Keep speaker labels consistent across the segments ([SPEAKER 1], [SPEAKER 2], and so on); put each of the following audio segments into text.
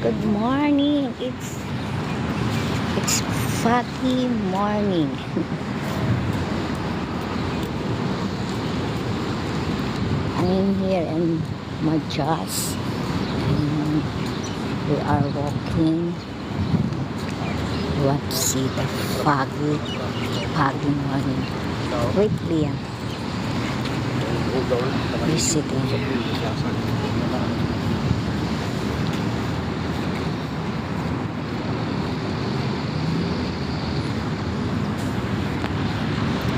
[SPEAKER 1] Good morning. It's foggy morning. I'm here in Majas and we are walking. We want to see the foggy morning. Wait, Liam. We're sitting here.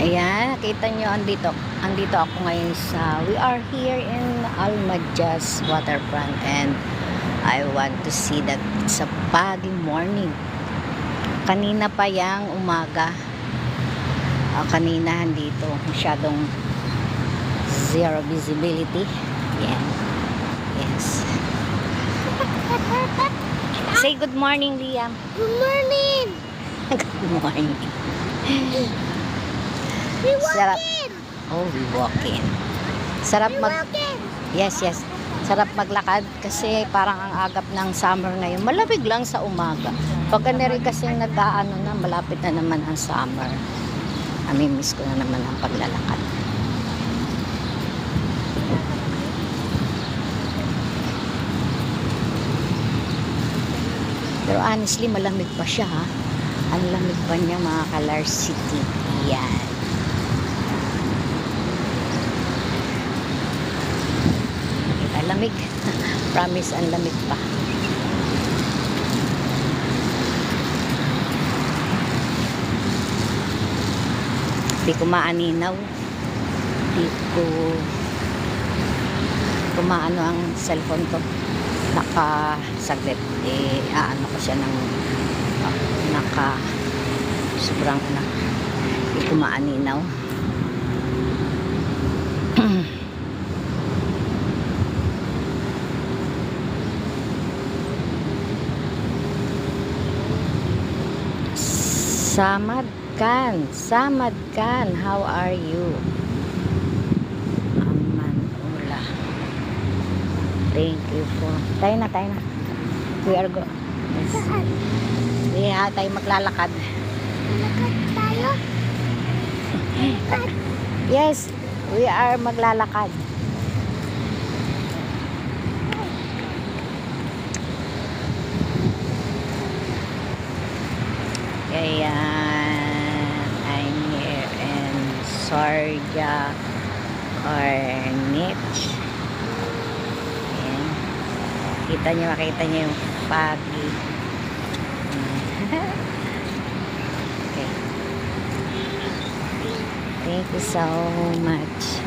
[SPEAKER 1] Ayan, nakita nyo, andito ako ngayon we are here in Almajas waterfront and I want to see that it's a foggy morning. Kanina pa yang umaga, kanina dito masyadong zero visibility. Yan. Yes. Say good morning, Liam.
[SPEAKER 2] Good morning.
[SPEAKER 1] Good morning.
[SPEAKER 2] We
[SPEAKER 1] Sarap.
[SPEAKER 2] walking.
[SPEAKER 1] Oh, we walking. Sarap
[SPEAKER 2] Walking.
[SPEAKER 1] Yes. Sarap maglakad kasi parang ang agap ng summer ngayon. Malamig lang sa umaga. Pag rin kasi nag-aano na, malapit na naman ang summer. Amimiss ko na naman ang paglalakad. Pero honestly, malamig pa siya, ha. Ang lamig pa niya, mga Calar City. Yan. Lamig. Promise, ang lamig pa. Di ko maaninaw. Di ko maano ang cellphone ko. Saglit. Aano ko siya ng sobrang di ko maaninaw. Samad Khan, how are you? Aman, ula. Thank you for... Tayo na. We are go. Yes. Tayo maglalakad.
[SPEAKER 2] Lakad tayo.
[SPEAKER 1] Yes, we are maglalakad. Kaya I'm here in Sorja Corniche. Ayan. Makita niyo yung foggy. Okay. Thank you so much.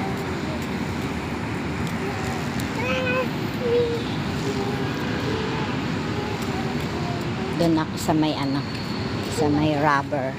[SPEAKER 1] Doon ako sa may rubber.